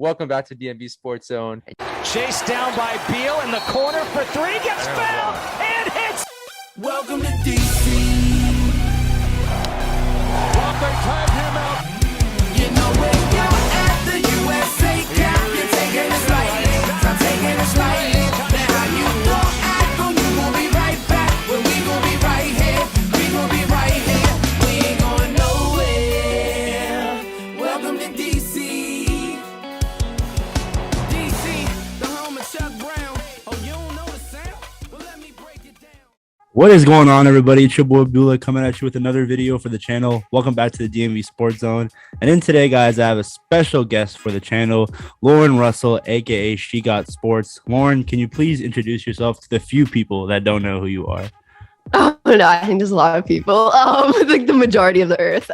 Welcome back to DMVSportsZone. Chased down by Beal in the corner for three, gets fouled and hits. Welcome to DC. Walker tied him out. You know when you're at the USA Cup, you're taking it slightly. I'm taking it slightly. Now you don't act, but we gon' be right back. Well, we gon' be right here. We gon' be right here. We ain't going nowhere. Welcome to DC. DC, the home of Chuck Brown. Oh, you don't know the sound? Well, let me break it down. What is going on, everybody? It's your boy Abdullah coming at you with another video for the channel. Welcome back to the DMV Sports Zone. And in today, guys, I have a special guest for the channel, Lauren Russell, aka Shegotsports. Lauren, can you please introduce yourself to the few people that don't know who you are? Oh no, I think there's a lot of people. Like the majority of the earth.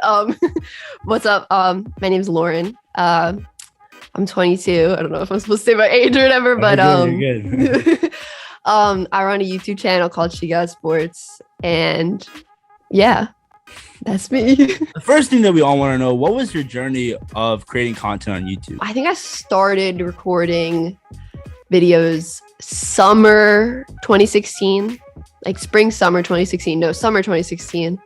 What's up? My name is Lauren. I'm 22. I don't know if I'm supposed to say my age or whatever, but You're good. I run a YouTube channel called Shegotsports, and yeah, that's me. The first thing that we all want to know, what was your journey of creating content on YouTube? I think I started recording videos summer 2016, like summer 2016.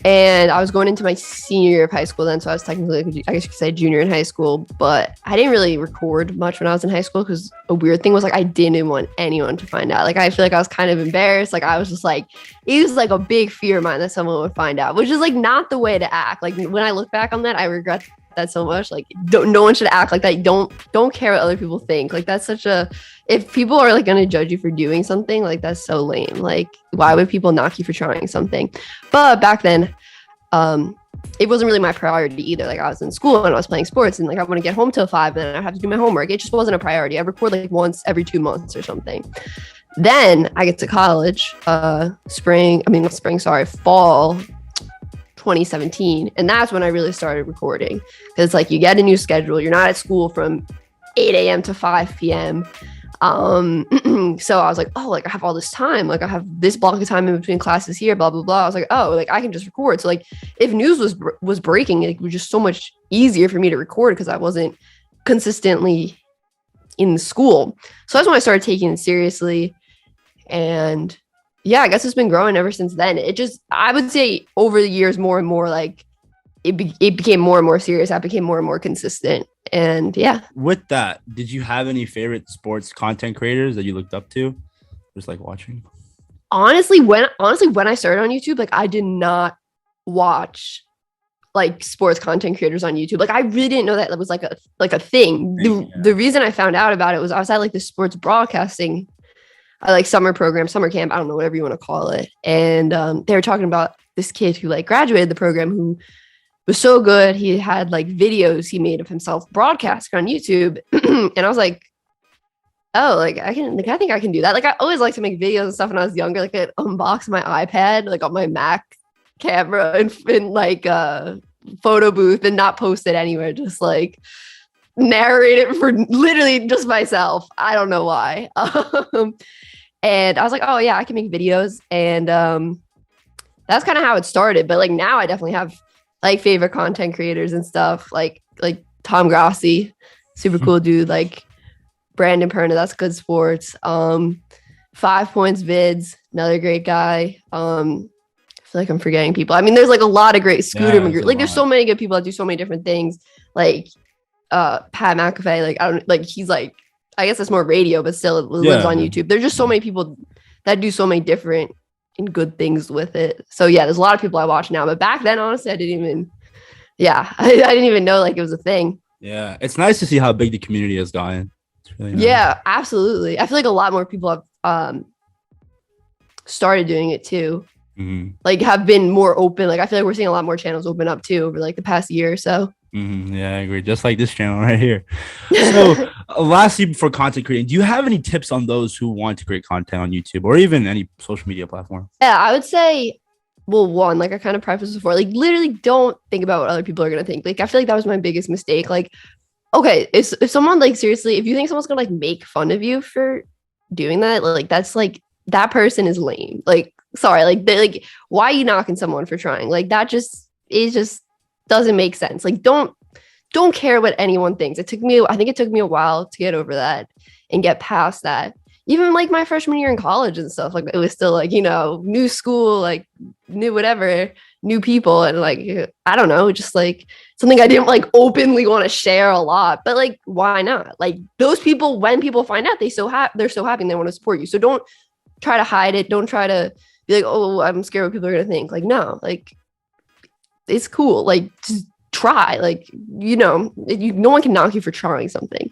And I was going into my senior year of high school then, so I was technically, I guess you could say, junior in high school. But I didn't really record much when I was in high school because a weird thing was like I didn't want anyone to find out. Like I feel like I was kind of embarrassed. Like I was just like, it was like a big fear of mine that someone would find out, which is like not the way to act. Like when I look back on that, I regret that so much. Like no one should act like that. Don't care what other people think. Like that's such a, if people are like going to judge you for doing something, like that's so lame. Like why would people knock you for trying something? But back then it wasn't really my priority either. Like I was in school and I was playing sports and like I want to get home till 5 and I have to do my homework. It just wasn't a priority. I record like once every 2 months or something. Then I get to college, fall 2017, and that's when I really started recording, because like you get a new schedule, you're not at school from 8 a.m. to 5 p.m. So I was like, oh, like I have all this time, like I have this block of time in between classes here, blah blah blah. I was like, oh, like I can just record. So like if news was breaking, it was just so much easier for me to record because I wasn't consistently in school. So that's when I started taking it seriously, and yeah, I guess it's been growing ever since then. It just, I would say over the years, more and more, like it became more and more serious. I became more and more consistent. And yeah. With that, did you have any favorite sports content creators that you looked up to? Just like watching? Honestly, when I started on YouTube, like I did not watch like sports content creators on YouTube. Like I really didn't know that was like a thing. The reason I found out about it was I was at like the sports broadcasting like summer program, summer camp, I don't know, whatever you want to call it. And they were talking about this kid who like graduated the program who was so good. He had like videos he made of himself broadcasting on YouTube. And I was like, oh, like I think I can do that. Like I always liked to make videos and stuff when I was younger. Like I'd unbox my iPad, like on my Mac camera in like a photo booth and not post it anywhere. Just like narrate it for literally just myself. I don't know why. And I was like, oh yeah, I can make videos. And that's kind of how it started. But like now I definitely have like favorite content creators and stuff, like Tom Grossi, super cool dude, like Brandon Perna, that's good sports. 5 Points Vids, another great guy. I feel like I'm forgetting people. I mean, there's like a lot of great Scooter McGrew. Like there's so many good people that do so many different things. Like Pat McAfee, like I don't like, he's like, I guess it's more radio, but still it lives on YouTube. There's just so many people that do so many different and good things with it. So yeah, there's a lot of people I watch now, but back then, honestly, I didn't even know like it was a thing. Yeah, it's nice to see how big the community has gotten. It's really nice. Yeah, absolutely. I feel like a lot more people have started doing it too. Mm-hmm. Like have been more open. Like I feel like we're seeing a lot more channels open up too over like the past year or so. Mm-hmm. Yeah, I agree. Just like this channel right here. So lastly, before content creating, do you have any tips on those who want to create content on YouTube or even any social media platform? Yeah, I would say, well, one, like I kind of prefaced before, like literally don't think about what other people are going to think. Like I feel like that was my biggest mistake. Like, okay, if someone like seriously, if you think someone's going to like make fun of you for doing that, like that's like, that person is lame. Like, sorry, like why are you knocking someone for trying? Like that just doesn't make sense. Like don't don't care what anyone thinks. I think it took me a while to get over that and get past that. Even like my freshman year in college and stuff, like it was still like, new school, like new whatever, new people. And like, I don't know, just like something I didn't like openly want to share a lot, but like, why not? Like those people, when people find out, they're so happy and they want to support you. So don't try to hide it. Don't try to be like, oh, I'm scared what people are going to think. Like, no, like it's cool. Like just try, like, no one can knock you for trying something.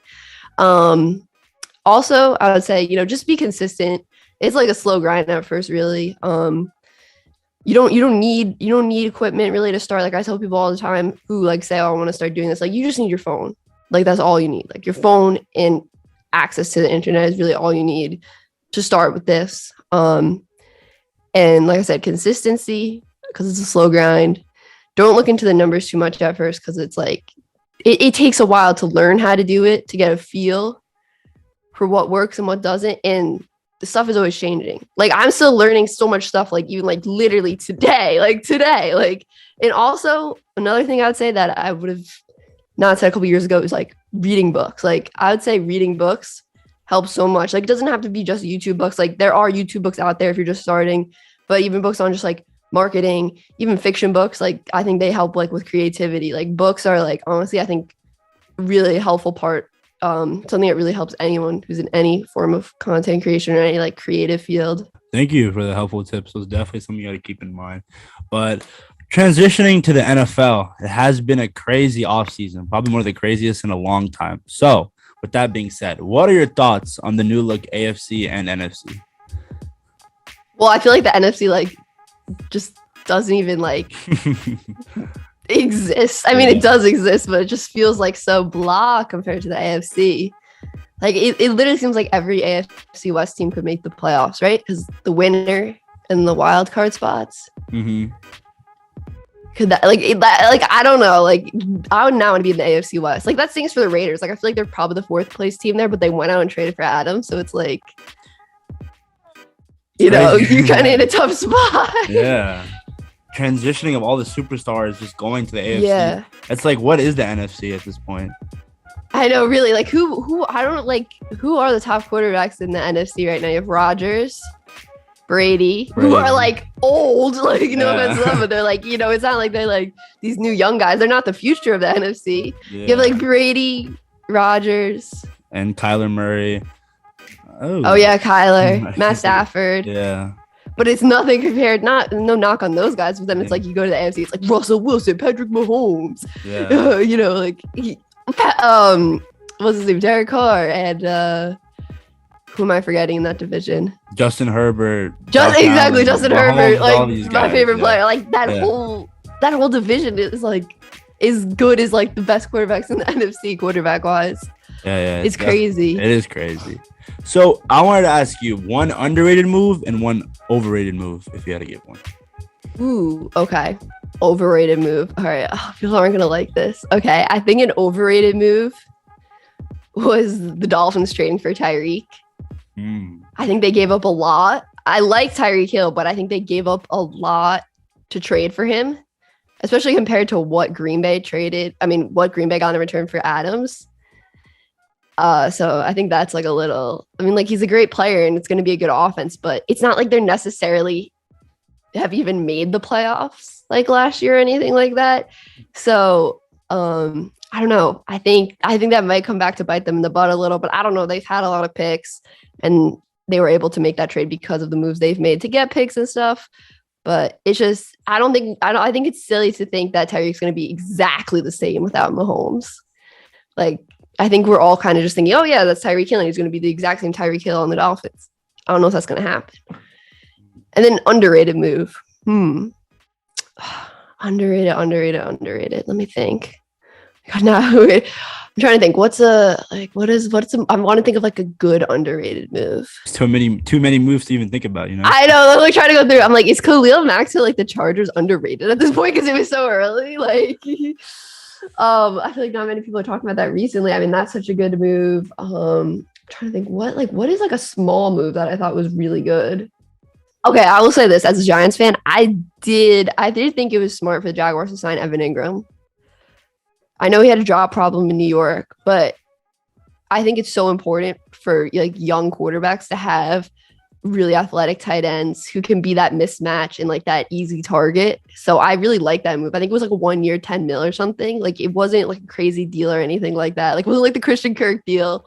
Also, I would say, just be consistent. It's like a slow grind at first, really. You don't need equipment really to start. Like I tell people all the time who like say, oh, I want to start doing this. Like you just need your phone. Like that's all you need. Like your phone and access to the internet is really all you need to start with this. And like I said, consistency, because it's a slow grind. Don't look into the numbers too much at first, because it's like it takes a while to learn how to do it, to get a feel for what works and what doesn't, and the stuff is always changing. Like I'm still learning so much stuff, like even like literally today, and also another thing I would say that I would have not said a couple years ago is like reading books. Like I would say reading books helps so much. Like it doesn't have to be just YouTube books. Like there are YouTube books out there if you're just starting, but even books on just like marketing, even fiction books, like I think they help like with creativity. Like books are like honestly I think really helpful part, something that really helps anyone who's in any form of content creation or any like creative field. Thank you for the helpful tips. Those definitely something you got to keep in mind. But transitioning to the NFL, it has been a crazy offseason, probably one of the craziest in a long time. So with that being said, what are your thoughts on the new look AFC and NFC? Well, I feel like the NFC like just doesn't even like exist. I mean, it does exist, but it just feels like so blah compared to the AFC. Like it literally seems like every AFC West team could make the playoffs, right? Because the winner and the wild card spots. Mm-hmm. Could that like I don't know. Like I would not want to be in the AFC West. Like that stinks for the Raiders. Like I feel like they're probably the fourth place team there, but they went out and traded for Adams, so it's like you're kind of in a tough spot. Yeah. Transitioning of all the superstars just going to the AFC. Yeah. It's like, what is the NFC at this point? I know, really. Like who I don't like who are the top quarterbacks in the NFC right now? You have Rodgers, Brady, who are like old, like no offense to them, but they're like, it's not like they're like these new young guys. They're not the future of the NFC. Yeah. You have like Brady, Rodgers, and Kyler Murray. Oh yeah, Kyler, Matt Stafford. Yeah. But it's nothing compared, no knock on those guys, but then it's like you go to the AFC, it's like Russell Wilson, Patrick Mahomes. Yeah. What's his name? Derek Carr and who am I forgetting in that division? Justin Herbert. Justin Herbert, Mahomes, like my favorite player. Like that whole division is like as good as like the best quarterbacks in the NFC quarterback wise. Yeah. It's crazy. It is crazy. So I wanted to ask you one underrated move and one overrated move, if you had to give one. Ooh, okay. Overrated move. All right. Oh, people aren't going to like this. Okay. I think an overrated move was the Dolphins trading for Tyreek. I think they gave up a lot. I like Tyreek Hill, but I think they gave up a lot to trade for him, especially compared to what Green Bay got in return for Adams. So I think that's like he's a great player and it's going to be a good offense, but it's not like they're necessarily have even made the playoffs like last year or anything like that. So, I don't know. I think that might come back to bite them in the butt a little, but I don't know. They've had a lot of picks and they were able to make that trade because of the moves they've made to get picks and stuff. But it's just, I think it's silly to think that Tyreek's going to be exactly the same without Mahomes. Like, I think we're all kind of just thinking, oh yeah, that's Tyreek Hill. And he's going to be the exact same Tyreek Hill on the Dolphins. I don't know if that's going to happen. And then underrated move. Underrated. Let me think. God, now I'm trying to think. I want to think of like a good underrated move. It's too many moves to even think about, I know. I'm like trying to go through. I'm like, is Khalil Mack to like the Chargers underrated at this point because it was so early? Like, I feel like not many people are talking about that recently. I mean, that's such a good move. I'm trying to think what is like a small move that I thought was really good. Okay, I will say this as a Giants fan, I did think it was smart for the Jaguars to sign Evan Ingram. I know he had a drop problem in New York, but I think it's so important for like young quarterbacks to have really athletic tight ends who can be that mismatch and like that easy target. So I really like that move. I think it was like a 1 year, 10 mil or something. Like it wasn't like a crazy deal or anything like that. Like it wasn't like the Christian Kirk deal.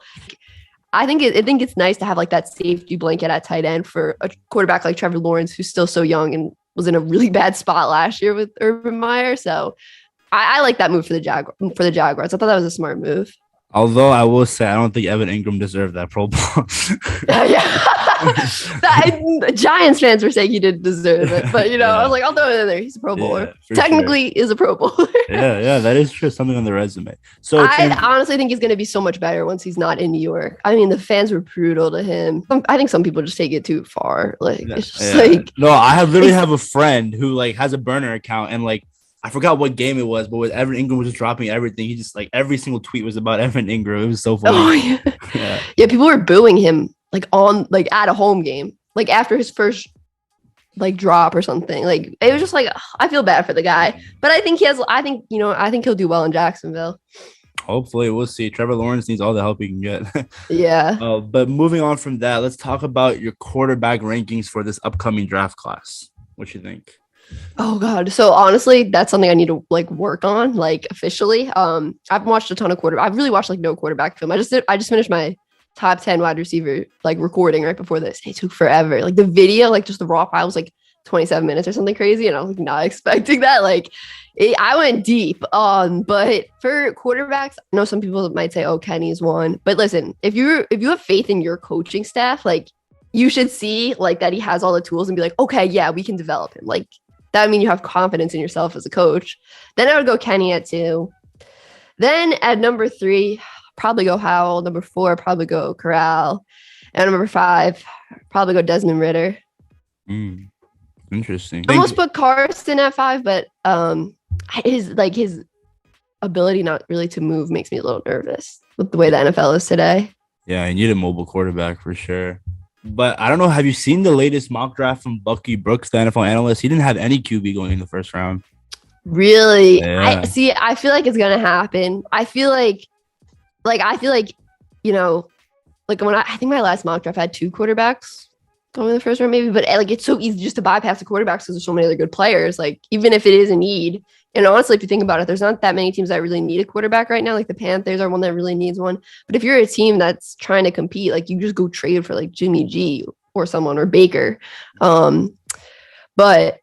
I think it's nice to have like that safety blanket at tight end for a quarterback like Trevor Lawrence, who's still so young and was in a really bad spot last year with Urban Meyer. So I like that move for the Jaguars. I thought that was a smart move. Although I will say, I don't think Evan Ingram deserved that Pro Bowl. Giants fans were saying he didn't deserve it, but I was like, I'll throw it in there. He's a Pro Bowler. Technically, is a Pro Bowler. yeah, that is true. Something on the resume. So I honestly think he's going to be so much better once he's not in New York. I mean, the fans were brutal to him. I think some people just take it too far. Like it's just like no. I literally have a friend who like has a burner account and like. I forgot what game it was, but with Evan Ingram was just dropping everything. He just like every single tweet was about Evan Ingram. It was so funny. Oh, yeah, people were booing him like on like at a home game, like after his first like drop or something. Like it was just like I feel bad for the guy, but I think I think he'll do well in Jacksonville. Hopefully, we'll see. Trevor Lawrence needs all the help he can get. Yeah. But moving on from that, let's talk about your quarterback rankings for this upcoming draft class. What you think? Oh God. So honestly, that's something I need to like work on, like officially. I've watched a ton of quarterback. I've really watched like no quarterback film. I just finished my top 10 wide receiver like recording right before this. It took forever. Like the video, like just the raw file was like 27 minutes or something crazy. And I was like not expecting that. Like I went deep. But for quarterbacks, I know some people might say, oh, Kenny's one. But listen, if you have faith in your coaching staff, like you should see like that he has all the tools and be like, okay, yeah, we can develop him. Like that would mean you have confidence in yourself as a coach. Then I would go Kenny at 2. Then at number 3, probably go Howell. Number 4, probably go Corral. And number 5, probably go Desmond Ridder. Interesting. I almost put Carson at 5, but his ability not really to move makes me a little nervous with the way the NFL is today. Yeah, you need a mobile quarterback for sure. But I don't know. Have you seen the latest mock draft from Bucky Brooks, the NFL analyst? He didn't have any QB going in the first round. Really? Yeah. I feel like it's gonna happen. I feel like when I think my last mock draft had 2 quarterbacks going in the first round, maybe. But like it's so easy just to bypass the quarterbacks because there's so many other good players. Like even if it is a need. And honestly, if you think about it, there's not that many teams that really need a quarterback right now. Like the Panthers are one that really needs one. But if you're a team that's trying to compete, like you just go trade for like Jimmy G or someone or Baker. But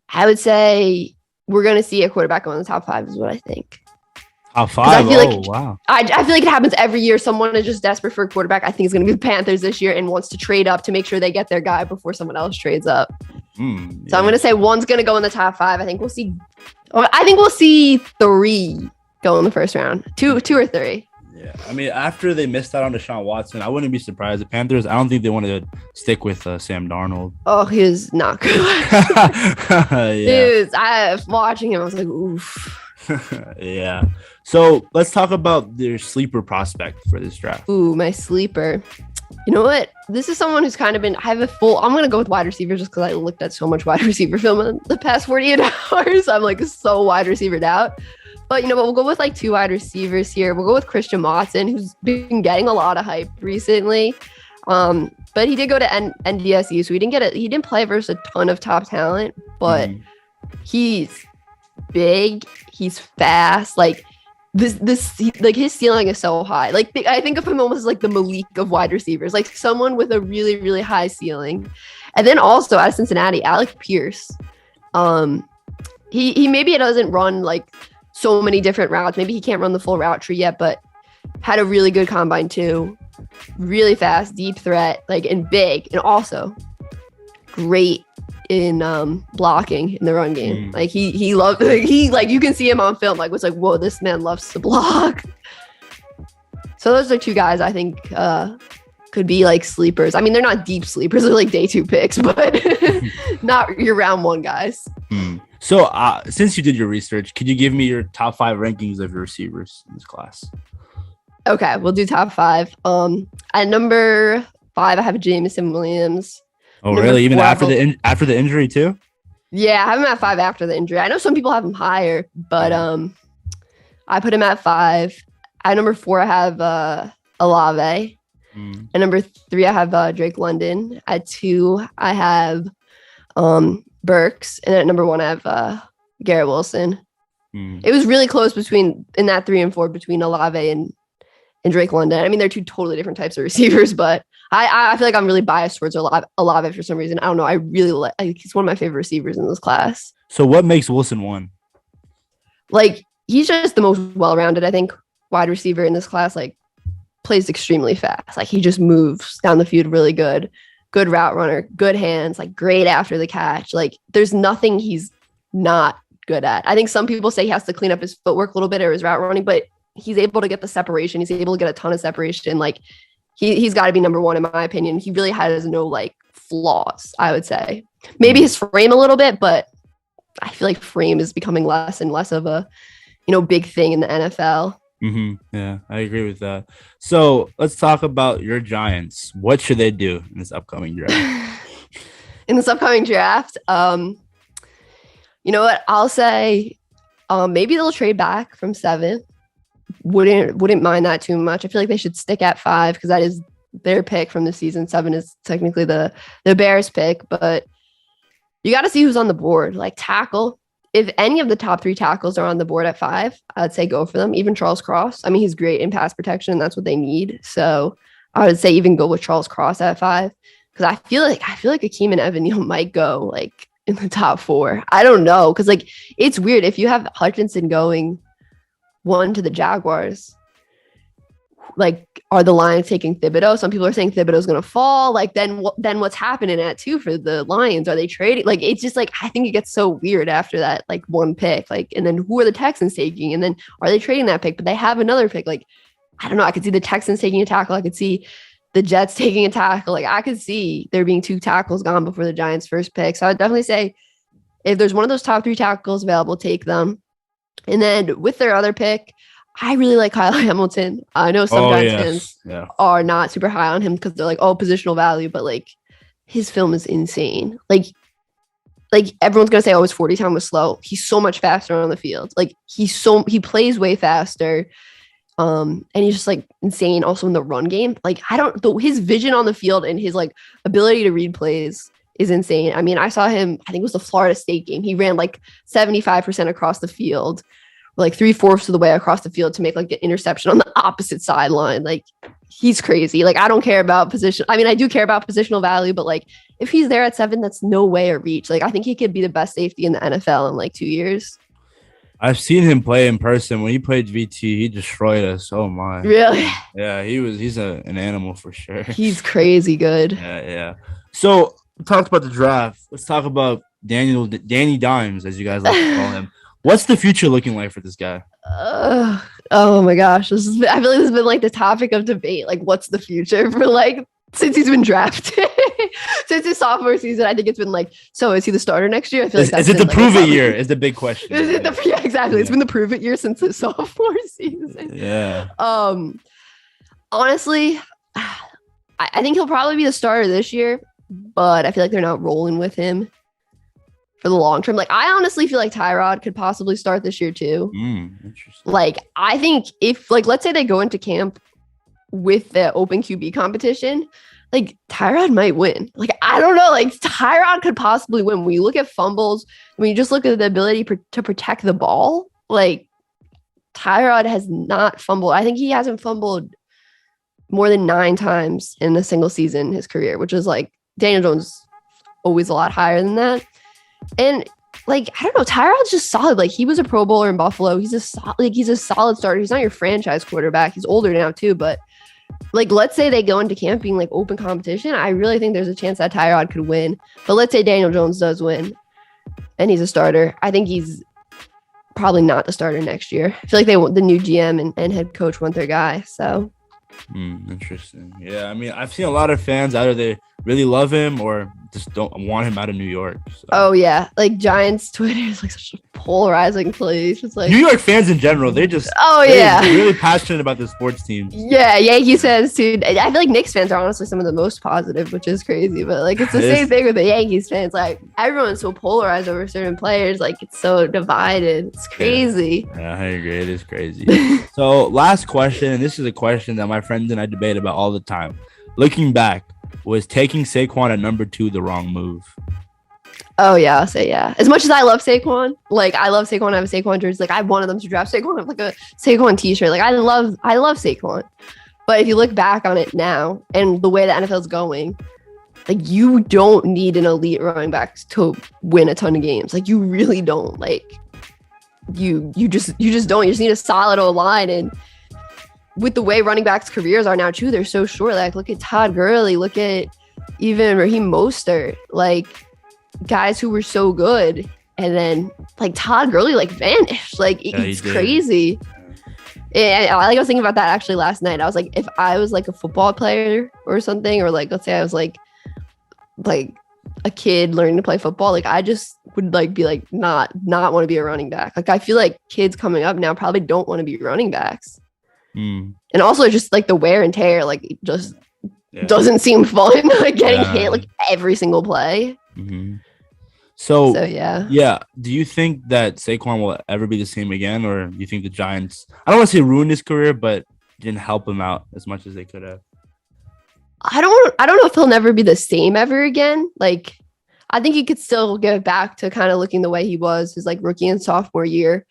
I would say we're going to see a quarterback go in the top 5 is what I think. Top 5? Wow. I feel like it happens every year. Someone is just desperate for a quarterback. I think it's going to be the Panthers this year and wants to trade up to make sure they get their guy before someone else trades up. So I'm going to say one's going to go in the top 5. I think we'll see 3 go in the first round. 2 or 3. Yeah. I mean, after they missed out on Deshaun Watson, I wouldn't be surprised. The Panthers, I don't think they want to stick with Sam Darnold. Oh, he was not good. Dude, watching him, I was like, oof. Yeah. So let's talk about their sleeper prospect for this draft. Ooh, my sleeper. You know what? This is someone who's kind of been, I'm going to go with wide receivers just because I looked at so much wide receiver film in the past 48 hours. I'm like so wide receivered out. But we'll go with like 2 wide receivers here. We'll go with Christian Watson, who's been getting a lot of hype recently. But he did go to NDSU, so he didn't play versus a ton of top talent, but he's big, he's fast, like his ceiling is so high. Like I think of him almost like the Malik of wide receivers, like someone with a really, really high ceiling. And then also out of Cincinnati, Alec Pierce. He maybe doesn't run like so many different routes. Maybe he can't run the full route tree yet, but had a really good combine too. Really fast, deep threat, like and big, and also great in blocking in the run game. Like he loved you can see him on film, like was like, whoa, this man loves to block. So those are 2 guys I think could be like sleepers. I mean, they're not deep sleepers, they're like day 2 picks, but not your round 1 guys. So since you did your research, could you give me your top 5 rankings of your receivers in this class? Okay, we'll do top 5. At number 5, I have Jameson Williams. Oh, really? Even after the injury too? Yeah, I have him at 5 after the injury. I know some people have him higher, but I put him at 5. At number 4, I have Olave. At number 3, I have Drake London. At 2, I have Burks. And at number 1, I have Garrett Wilson. It was really close in that 3 and 4 between Olave and Drake London. I mean, they're 2 totally different types of receivers, but I feel like I'm really biased towards Olave for some reason. I don't know. I really like he's one of my favorite receivers in this class. So what makes Wilson 1? Like, he's just the most well-rounded, I think, wide receiver in this class. Like, plays extremely fast. Like, he just moves down the field really good route runner, good hands, like great after the catch. Like, there's nothing he's not good at. I think some people say he has to clean up his footwork a little bit or his route running, but he's able to get the separation. He's able to get a ton of separation. Like, he's got to be number 1 in my opinion. He really has no like flaws, I would say. Maybe his frame a little bit, but I feel like frame is becoming less and less of a big thing in the NFL. Yeah, I agree with that. So let's talk about your Giants. What should they do in this upcoming draft? In this upcoming draft, you know what? I'll say maybe they'll trade back from 7. Wouldn't mind that too much. I feel like they should stick at 5 because that is their pick from the season. 7 is technically the Bears pick, but you got to see who's on the board. Like, tackle. If any of the top 3 tackles are on the board at 5, I'd say go for them. Even Charles Cross. I mean, he's great in pass protection. And that's what they need. So I would say even go with Charles Cross at 5 because I feel like Akeem and Evan Neal might go like in the top 4. I don't know because like it's weird if you have Hutchinson going 1 to the Jaguars. Like, are the Lions taking Thibodeau? Some people are saying Thibodeau's going to fall. Like, then what's happening at 2 for the Lions? Are they trading? Like, it's just like, I think it gets so weird after that, like 1 pick. Like, and then who are the Texans taking? And then are they trading that pick? But they have another pick. Like, I don't know. I could see the Texans taking a tackle. I could see the Jets taking a tackle. Like, I could see there being 2 tackles gone before the Giants' first pick. So I'd definitely say if there's one of those top 3 tackles available, take them. And then with their other pick, I really like Kyle Hamilton. I know some Giants fans are not super high on him because they're like, oh, positional value, but like his film is insane. Like everyone's gonna say, oh, his 40 time was slow. He's so much faster on the field. Like he plays way faster. And he's just like insane also in the run game. Like his vision on the field and his like ability to read plays is insane. I mean, I saw him, I think it was the Florida State game. He ran like 75% across the field, like 3/4 of the way across the field to make like an interception on the opposite sideline. Like, he's crazy. Like, I don't care about position. I mean, I do care about positional value, but like if he's there at 7, that's no way or reach. Like, I think he could be the best safety in the NFL in like 2 years. I've seen him play in person. When he played VT, he destroyed us. Oh my! Really? Yeah, he's an animal for sure. He's crazy good. Yeah. So we talked about the draft. Let's talk about Danny Dimes, as you guys like to call him. What's the future looking like for this guy? Oh my gosh. I feel like this has been like the topic of debate. Like, what's the future for like since he's been drafted? Since his sophomore season, I think it's been like, so is he the starter next year? I feel like is it the prove it year? Is the big question. Yeah, exactly. Yeah. It's been the prove it year since his sophomore season. Yeah. Honestly, I think he'll probably be the starter this year, but I feel like they're not rolling with him for the long term. Like, I honestly feel like Tyrod could possibly start this year too. Interesting. Like, I think if, like, let's say they go into camp with the open QB competition, like, Tyrod might win. Like, I don't know. Like, Tyrod could possibly win. When you look at fumbles, when you just look at the ability to protect the ball, like, Tyrod has not fumbled. I think he hasn't fumbled more than 9 times in a single season in his career, which is like Daniel Jones always a lot higher than that. And like, I don't know, Tyrod's just solid. Like, he was a Pro Bowler in Buffalo. He's a solid starter. He's not your franchise quarterback. He's older now too, but like, let's say they go into camp being like open competition. I really think there's a chance that Tyrod could win. But let's say Daniel Jones does win and he's a starter. I think he's probably not the starter next year. I feel like the new GM and head coach want their guy. So interesting. Yeah, I mean, I've seen a lot of fans either they really love him or just don't want him out of New York. So. Oh yeah, like Giants Twitter is like such a polarizing place. It's like New York fans in general, they're yeah, really passionate about the sports teams. Yeah, Yankees fans too. I feel like Knicks fans are honestly some of the most positive, which is crazy. But like it's the same thing with the Yankees fans. Like everyone's so polarized over certain players. Like it's so divided. It's crazy. Yeah, I agree. It is crazy. So last question, and this is a question that my friends and I debate about all the time. Looking back, was taking Saquon at number 2 the wrong move? Oh yeah, I'll say yeah. As much as I love Saquon, like I love Saquon. I have a Saquon jersey. Like I wanted them to draft Saquon. I have like a Saquon T-shirt. Like I love Saquon. But if you look back on it now and the way the NFL is going, like you don't need an elite running back to win a ton of games. Like you really don't. Like you just don't. You just need a solid O-line. And with the way running backs' careers are now too, they're so short. Like look at Todd Gurley. Look at even Raheem Mostert. Like guys who were so good, and then like Todd Gurley like vanished. Like it's crazy. And I was thinking about that actually last night. I was like, if I was like a football player or something, or like let's say I was like a kid learning to play football, like I just would like be like not want to be a running back. Like I feel like kids coming up now probably don't want to be running backs. And also just like the wear and tear, like it just doesn't seem fun. Like getting hit like every single play. So yeah. Do you think that Saquon will ever be the same again, or do you think the Giants, I don't want to say ruined his career, but didn't help him out as much as they could have? I don't know if he'll never be the same ever again. Like I think he could still get back to kind of looking the way he was his like rookie and sophomore year.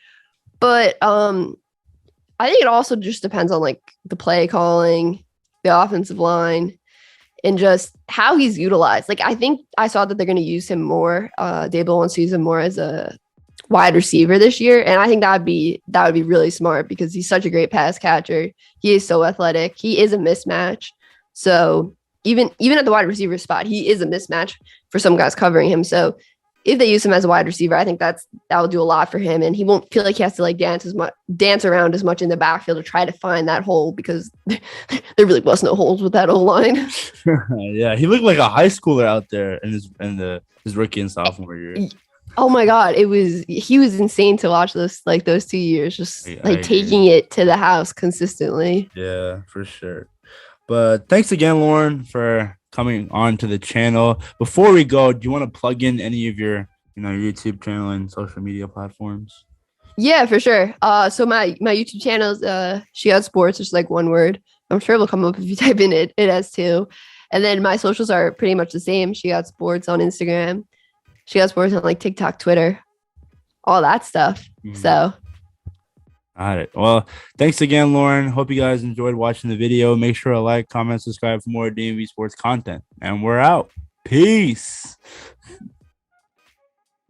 But I think it also just depends on like the play calling, the offensive line, and just how he's utilized. Like I think I saw that they're going to use him more. Dable wants to use him more as a wide receiver this year, and I think that would be really smart because he's such a great pass catcher. He is so athletic. He is a mismatch. So even at the wide receiver spot, he is a mismatch for some guys covering him. So if they use him as a wide receiver, I think that will do a lot for him, and he won't feel like he has to like dance around as much in the backfield to try to find that hole because there really was no holes with that O-line. Yeah, he looked like a high schooler out there in his rookie and sophomore year. Oh my God, he was insane to watch those 2 years, just taking it to the house consistently. Yeah, for sure. But thanks again, Lauren, for coming on to the channel. Before we go, do you want to plug in any of your YouTube channel and social media platforms? Yeah, for sure. So my YouTube channel is Shegotsports, just like one word. I'm sure it'll come up if you type in it. It has two. And then my socials are pretty much the same. Shegotsports on Instagram, Shegotsports on like TikTok, Twitter, all that stuff. So all right. Well, thanks again, Lauren. Hope you guys enjoyed watching the video. Make sure to like, comment, subscribe for more DMV Sports content. And we're out. Peace.